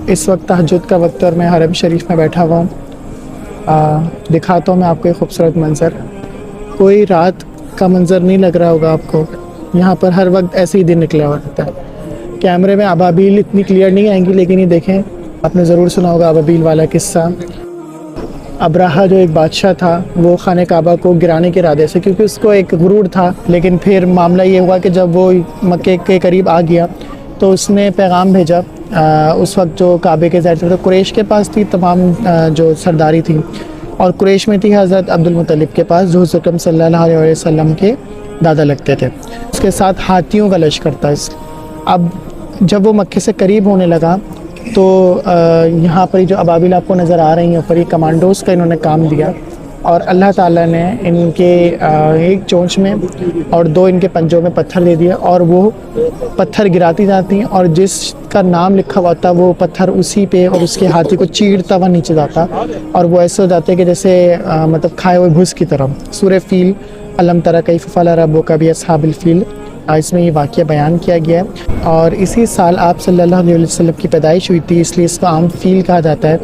اس وقت تہجد کا وقت اور میں حرم شریف میں بیٹھا ہوا ہوں۔ دکھاتا ہوں میں آپ کو ایک خوبصورت منظر۔ کوئی رات کا منظر نہیں لگ رہا ہوگا آپ کو، یہاں پر ہر وقت ایسے ہی دن نکلا ہوا رہتا ہے۔ کیمرے میں ابابیل اتنی کلیئر نہیں آئیں گی، لیکن یہ دیکھیں، آپ نے ضرور سنا ہوگا ابابیل والا قصہ۔ ابراہا جو ایک بادشاہ تھا، وہ خانہ کعبہ کو گرانے کے ارادے سے، کیونکہ اس کو ایک غرور تھا، لیکن پھر معاملہ یہ ہوا کہ جب وہ مکے کے قریب آ گیا تو اس نے پیغام بھیجا۔ اس وقت جو کعبے کے ظاہر سے قریش کے پاس تھی تمام جو سرداری تھی، اور قریش میں تھی حضرت عبد المطلب کے پاس، جو حضور اکرم صلی اللہ علیہ وسلم کے دادا لگتے تھے۔ اس کے ساتھ ہاتھیوں کا لشکر تھا۔ اب جب وہ مکے سے قریب ہونے لگا تو یہاں پر جو ابابیل آپ کو نظر آ رہی ہیں اوپر، یہ کمانڈوز کا انہوں نے کام دیا، اور اللہ تعالیٰ نے ان کے ایک چونچ میں اور دو ان کے پنجوں میں پتھر دے دیا، اور وہ پتھر گراتی جاتی ہیں، اور جس کا نام لکھا ہوا تھا وہ پتھر اسی پہ اور اس کے ہاتھی کو چیرتا ہوا نیچے جاتا، اور وہ ایسے ہو جاتے کہ جیسے مطلب کھائے ہوئے بھوس کی طرح۔ سورہ فیل، الم تری کیف فعل ربک باصحاب الفیل، اس میں یہ واقعہ بیان کیا گیا ہے۔ اور اسی سال آپ صلی اللہ علیہ وسلم کی پیدائش ہوئی تھی، اس لیے اس کو عام فیل کہا جاتا ہے۔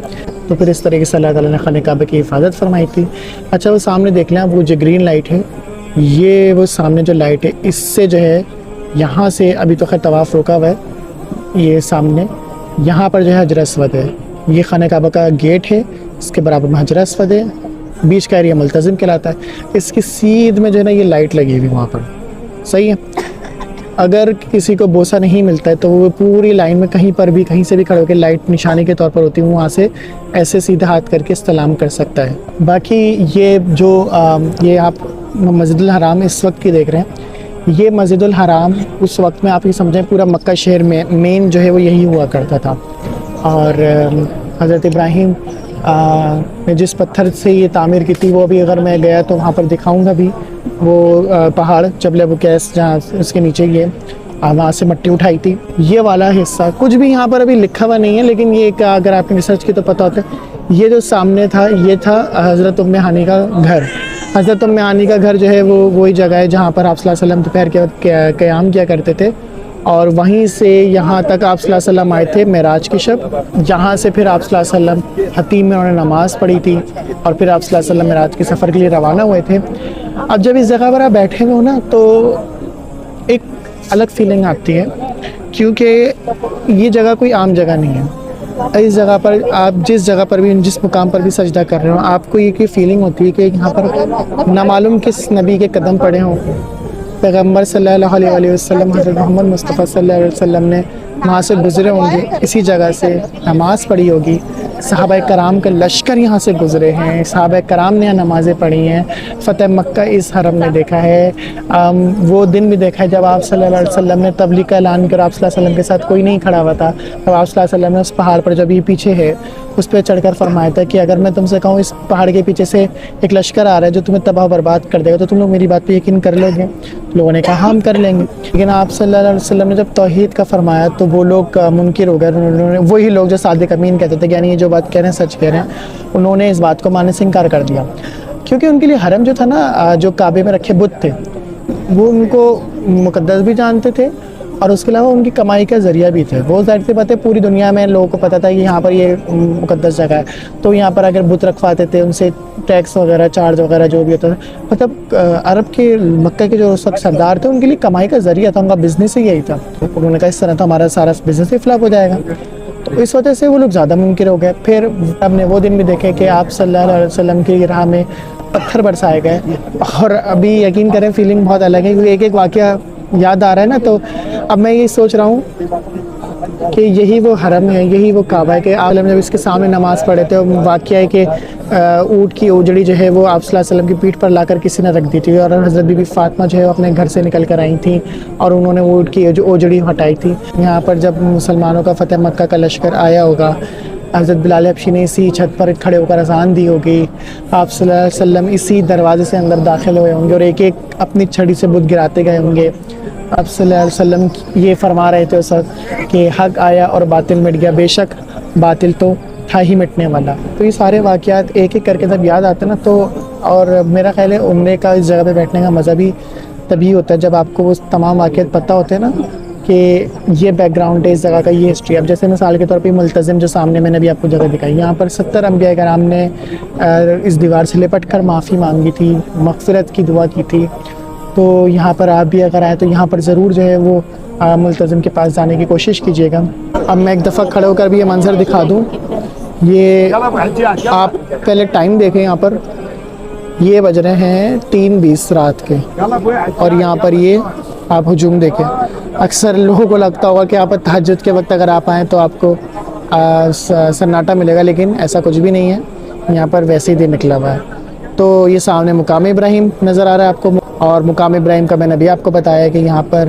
تو پھر اس طریقے سے اللہ تعالیٰ نے خانہ کعبہ کی حفاظت فرمائی تھی۔ اچھا، وہ سامنے دیکھ لیں، وہ جو گرین لائٹ ہے، یہ وہ سامنے جو لائٹ ہے، اس سے جو ہے یہاں سے ابھی تو خیر طواف روکا ہوا ہے، یہ سامنے یہاں پر جو ہے حجر اسود ہے، یہ خانہ کعبہ کا گیٹ ہے، اس کے برابر میں حجر اسود ہے، بیچ کا ایریا ملتزم کہلاتا ہے۔ اس کی سیدھ میں جو ہے نا یہ لائٹ لگی ہوئی وہاں پر، صحیح ہے۔ اگر کسی کو بوسہ نہیں ملتا ہے تو وہ پوری لائن میں کہیں پر بھی کہیں سے بھی کھڑے ہو کے لائٹ نشانی کے طور پر ہوتی ہے، وہاں سے ایسے سیدھے ہاتھ کر کے استلام کر سکتا ہے۔ باقی یہ جو یہ آپ مسجد الحرام اس وقت کی دیکھ رہے ہیں، یہ مسجد الحرام اس وقت میں آپ یہ سمجھیں پورا مکہ شہر میں مین جو ہے وہ یہی ہوا کرتا تھا، اور حضرت ابراہیم نے جس پتھر سے یہ تعمیر کی تھی، وہ بھی اگر میں گیا تو وہاں پر دکھاؤں گا بھی، وہ پہاڑ جبل ابوقیس جہاں اس کے نیچے یہ وہاں سے مٹی اٹھائی تھی، یہ والا حصہ کچھ بھی یہاں پر ابھی لکھا ہوا نہیں ہے، لیکن یہ اگر آپ نے ریسرچ کی تو پتہ ہوتا ہے۔ یہ جو سامنے تھا، یہ تھا حضرت ام ہانی کا گھر۔ حضرت ام ہانی کا گھر جو ہے وہ وہی جگہ ہے جہاں پر آپ صلی اللہ علیہ وسلم دوپہر کے وقت قیام کیا کرتے تھے، اور وہیں سے یہاں تک آپ صلی اللہ علیہ وسلم آئے تھے معراج کی شب، جہاں سے پھر آپ صلی اللہ علیہ وسلم حتیم میں انہوں نے نماز پڑھی تھی، اور پھر آپ صلی اللہ علیہ وسلم معراج کے سفر کے لیے روانہ ہوئے تھے۔ اب جب اس جگہ پر آپ بیٹھے ہوئے ہو نا تو ایک الگ فیلنگ آتی ہے، کیونکہ یہ جگہ کوئی عام جگہ نہیں ہے۔ اس جگہ پر آپ جس جگہ پر بھی جس مقام پر بھی سجدہ کر رہے ہو، آپ کو یہ فیلنگ ہوتی ہے کہ یہاں پر نہ معلوم کس نبی کے قدم پڑے ہوں۔ پیغمبر صلی اللہ علیہ وسلم، حضرت محمد مصطفیٰ صلی اللہ علیہ وسلم نے وہاں سے گزرے ہوں گے، اسی جگہ سے نماز پڑھی ہوگی، صحابہ کرام کا لشکر یہاں سے گزرے ہیں، صحابہ کرام نے یہاں نمازیں پڑھی ہیں، فتح مکہ اس حرم میں دیکھا ہے۔ وہ دن بھی دیکھا ہے جب آپ صلی اللہ علیہ وسلم نے تبلیغ کا اعلان کر، آپ صلی اللہ علیہ وسلم کے ساتھ کوئی نہیں کھڑا ہوا تھا، تب آپ صلی اللہ علیہ وسلم نے اس پہاڑ پر، جب یہ پیچھے ہے، اس پہ چڑھ کر فرمایا تھا کہ اگر میں تم سے کہوں اس پہاڑ کے پیچھے سے ایک لشکر آ رہا ہے جو تمہیں تباہ و برباد کر دے گا، تو تم لوگ میری بات پہ یقین کر لو گے؟ لوگوں نے کہا ہم کر لیں گے۔ لیکن آپ صلی اللہ علیہ وسلم نے جب توحید کا فرمایا تو وہ لوگ منکر ہو گئے، وہی لوگ جو صادق امین کہتے تھے کہ یعنی یہ جو بات کہہ رہے ہیں سچ کہہ رہے ہیں، انہوں نے اس بات کو ماننے سے انکار کر دیا، کیونکہ ان کے لیے حرم جو تھا نا، جو کعبے میں رکھے بت تھے، وہ ان کو مقدس بھی جانتے تھے، اور اس کے علاوہ ان کی کمائی کا ذریعہ بھی تھے۔ وہ ظاہر سی بات ہے پوری دنیا میں لوگوں کو پتہ تھا کہ یہاں پر یہ مقدس جگہ ہے، تو یہاں پر اگر بت رکھواتے تھے، ان سے ٹیکس وغیرہ چارج وغیرہ جو بھی ہوتا تھا، مطلب عرب کے مکہ کے جو اس وقت سردار تھے، ان کے لیے کمائی کا ذریعہ تھا، ان کا بزنس ہی یہی تھا۔ انہوں نے کہا اس طرح تو ہمارا سارا بزنس ہی فلاپ ہو جائے گا، تو اس وجہ سے وہ لوگ زیادہ منکر ہو گئے۔ پھر ہم نے وہ دن بھی دیکھے کہ آپ صلی اللہ علیہ وسلم کی راہ میں پتھر برسائے گئے، اور ابھی یقین کریں فیلنگ بہت الگ ہے، کیونکہ ایک ایک واقعہ یاد آ رہا ہے نا، تو اب میں یہ سوچ رہا ہوں کہ یہی وہ حرم ہے، یہی وہ کعبہ ہے کہ عالم جب اس کے سامنے نماز پڑھے تھے، واقعہ ہے کہ اونٹ کی اوجڑی جو ہے وہ آپ صلی اللہ علیہ وسلم کی پیٹھ پر لا کر کسی نے رکھ دی تھی، اور حضرت بی بی فاطمہ جو ہے اپنے گھر سے نکل کر آئی تھیں، اور انہوں نے وہ اونٹ کی جو اوجڑی ہٹائی تھی۔ یہاں پر جب مسلمانوں کا فتح مکہ کا لشکر آیا ہوگا، حضرت بلال حبشی نے اسی چھت پر کھڑے ہو کر اذان دی ہوگی، آپ صلی اللہ علیہ وسلم اسی دروازے سے اندر داخل ہوئے ہوں گے، اور ایک ایک اپنی چھڑی سے بت گراتے گئے ہوں گے۔ آپ صلی اللہ علیہ وسلم یہ فرما رہے تھے اس وقت کہ حق آیا اور باطل مٹ گیا، بے شک باطل تو تھا ہی مٹنے والا۔ تو یہ سارے واقعات ایک ایک کر کے جب یاد آتے ہیں نا، تو اور میرا خیال ہے عمرے کا اس جگہ پہ بیٹھنے کا مزہ بھی تبھی ہوتا ہے جب آپ کو وہ تمام واقعات پتہ ہوتے ہیں نا، کہ یہ بیک گراؤنڈ ہے اس جگہ کا، یہ ہسٹری. اب جیسے مثال کے طور پہ ملتزم جو سامنے میں نے بھی آپ کو جگہ دکھائی، یہاں پر 70 انبیاء کرام نے اس دیوار سے لپٹ کر معافی مانگی تھی، مغفرت کی دعا کی تھی. تو یہاں پر آپ بھی اگر آئیں تو یہاں پر ضرور جو ہے وہ ملتزم کے پاس جانے کی کوشش کیجیے گا. اب میں ایک دفعہ کھڑے ہو کر بھی یہ منظر دکھا دوں. یہ آپ پہلے ٹائم دیکھیں، یہاں پر یہ بج رہے ہیں 3:20 رات کے، اور یہاں پر یہ آپ ہجوم دیکھیں. اکثر لوگوں کو لگتا ہوگا کہ آپ تہجد کے وقت اگر آپ آئیں تو آپ کو سناٹا ملے گا، لیکن ایسا کچھ بھی نہیں ہے. یہاں پر ویسے ہی دن نکلا ہوا ہے. تو یہ سامنے مقام ابراہیم نظر آ رہا ہے آپ کو، اور مقام ابراہیم کا میں نے بھی آپ کو بتایا کہ یہاں پر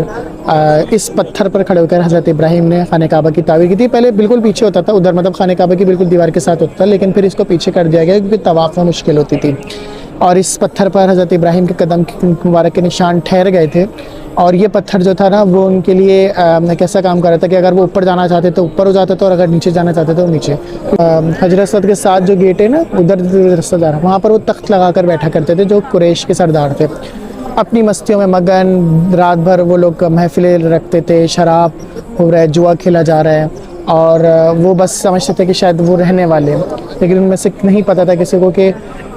اس پتھر پر کھڑے ہو کر حضرت ابراہیم نے خانہ کعبہ کی تعمیر کی تھی. پہلے بالکل پیچھے ہوتا تھا ادھر، مطلب خانہ کعبہ کی بالکل دیوار کے ساتھ ہوتا تھا، لیکن پھر اس کو پیچھے کر دیا گیا کیونکہ طواف میں مشکل ہوتی تھی. اور اس پتھر پر حضرت ابراہیم کے قدم مبارک کے نشان ٹھہر گئے تھے. اور یہ پتھر جو تھا نا وہ ان کے لیے کیسا کام کر رہا تھا کہ اگر وہ اوپر جانا چاہتے تو اوپر ہو جاتے تھے، اور اگر نیچے جانا چاہتے تو نیچے. حجر اسود کے ساتھ جو گیٹ ہے نا ادھر رستہ جا رہا، وہاں پر وہ تخت لگا کر بیٹھا کرتے تھے جو قریش کے سردار تھے. اپنی مستیوں میں مگن، رات بھر وہ لوگ محفلیں رکھتے تھے، شراب ہو رہا ہے، جوا کھیلا جا رہا ہے، اور وہ بس سمجھتے تھے کہ شاید وہ رہنے والے ہیں. لیکن ان میں سے نہیں پتہ تھا کسی کو کہ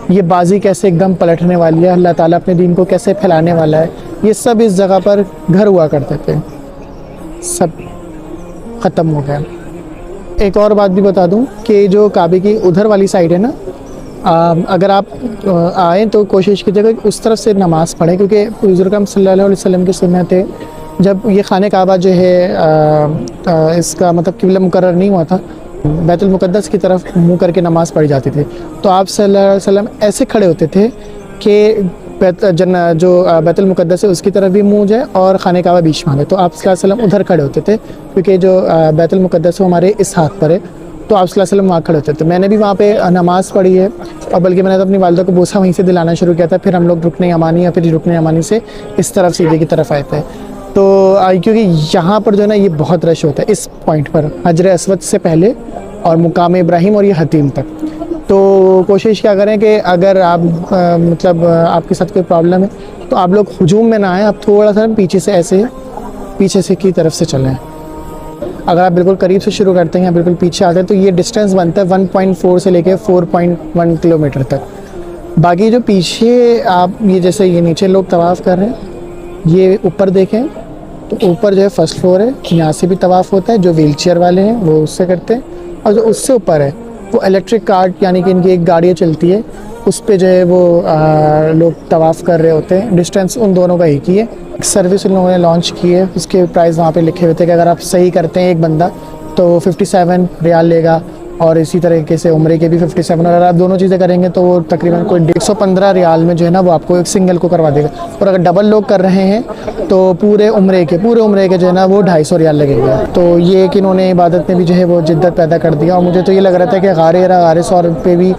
یہ بازی کیسے ایک دم پلٹنے والی ہے، اللہ تعالیٰ اپنے دین کو کیسے پھیلانے والا ہے. یہ سب اس جگہ پر گھر ہوا کرتے تھے، سب ختم ہو گیا. ایک اور بات بھی بتا دوں کہ جو کعبے کی ادھر والی سائڈ ہے نا، اگر آپ آئیں تو کوشش کیجیے گا کہ اس طرف سے نماز پڑھیں، کیونکہ حضور اکرم صلی اللہ علیہ وسلم کی سنت ہے جب یہ خانہ کعبہ جو ہے اس کا مطلب قبلہ مقرر نہیں ہوا تھا، بیت المقدس کی طرف منہ کر کے نماز پڑھی جاتی تھی. تو آپ صلی اللہ علیہ وسلم ایسے کھڑے ہوتے تھے کہ جو بیت المقدس ہے اس کی طرف بھی منہ جائے اور خانہ کعبہ بیچ میں آئے. تو آپ صلی اللہ علیہ وسلم ادھر کھڑے ہوتے تھے کیونکہ جو بیت المقدس ہے ہمارے اس ہاتھ پر ہے، تو آپ صلی اللہ علیہ وسلم وہاں کھڑے ہوتے تھے. میں نے بھی وہاں پہ نماز پڑھی ہے، اور بلکہ میں نے تو اپنی والدہ کو بوسہ وہیں سے دلانا شروع کیا تھا. پھر ہم لوگ رکن یمانی یا پھر رکن یمانی سے اس طرف سیدھے کی طرف آئے تھے. تو کیونکہ یہاں پر جو ہے نا یہ بہت رش ہوتا ہے اس پوائنٹ پر، حجر اسود سے پہلے اور مقام ابراہیم اور یہ حتیم تک. تو کوشش کیا کریں کہ اگر آپ مطلب آپ کے ساتھ کوئی پرابلم ہے تو آپ لوگ ہجوم میں نہ آئیں، آپ تھوڑا سا پیچھے سے ایسے پیچھے سے کی طرف سے چلیں. اگر آپ بالکل قریب سے شروع کرتے ہیں یا بالکل پیچھے آتے ہیں تو یہ ڈسٹینس بنتا ہے 1.4 سے لے کے 4.1 کلومیٹر تک. باقی جو پیچھے آپ یہ جیسے یہ نیچے لوگ طواف کر رہے ہیں، یہ اوپر دیکھیں تو اوپر جو ہے فرسٹ فلور ہے، یہاں سے بھی طواف ہوتا ہے. جو ویل چیئر والے ہیں وہ اس سے کرتے ہیں، اور جو اس سے اوپر ہے وہ الیکٹرک کارٹ یعنی کہ ان کی ایک گاڑیاں چلتی ہے، اس پہ جو ہے وہ لوگ طواف کر رہے ہوتے ہیں. ڈسٹینس ان دونوں کا ایک ہی ہے. سروس ان لوگوں نے لانچ کی ہے، اس کے پرائز وہاں پہ لکھے ہوئے تھے کہ اگر آپ صحیح کرتے ہیں ایک بندہ تو 57 ریال لے گا، اور اسی طریقے سے عمرے کے بھی 57. اور اگر آپ دونوں چیزیں کریں گے تو وہ تقریباً کوئی 115 ریال میں جو ہے نا وہ آپ کو ایک سنگل کو کروا دے گا. اور اگر ڈبل لوگ کر رہے ہیں تو پورے عمرے کے جو ہے نا وہ 250 ریال لگے گا. تو یہ کہ انہوں نے عبادت میں بھی جو ہے وہ جدت پیدا کر دیا. اور مجھے تو یہ لگ رہا تھا کہ غار 100 پہ بھی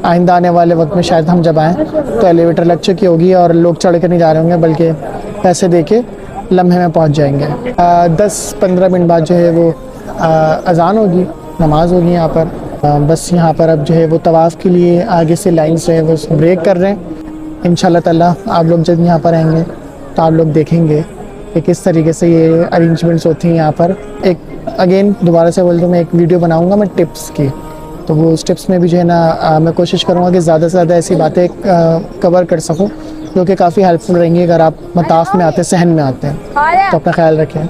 آئندہ آنے والے وقت میں شاید ہم جب آئیں تو ایلیویٹر لگ چکی ہوگی اور لوگ چڑھ کے نہیں جا رہے ہوں گے، بلکہ پیسے دے کے لمحے میں پہنچ جائیں گے. 10-15 منٹ بعد جو ہے وہ اذان ہوگی، نماز ہوگی یہاں پر. بس یہاں پر اب جو ہے وہ طواف کے لیے آگے سے لائنس جو ہے وہ بریک کر رہے ہیں. انشاءاللہ تعالیٰ آپ لوگ جب یہاں پر آئیں گے تو آپ لوگ دیکھیں گے کہ کس طریقے سے یہ ارینجمنٹس ہوتی ہیں یہاں پر. ایک اگین دوبارہ سے بول دوں، میں ایک ویڈیو بناؤں گا میں ٹپس کی، تو وہ اس ٹپس میں بھی جو ہے نا میں کوشش کروں گا کہ زیادہ سے زیادہ ایسی باتیں کور کر سکوں جو کہ کافی ہیلپ فل رہیں گی اگر آپ مطاف میں آتے ہیں، صحن میں آتے ہیں. تو اپنا خیال رکھیں.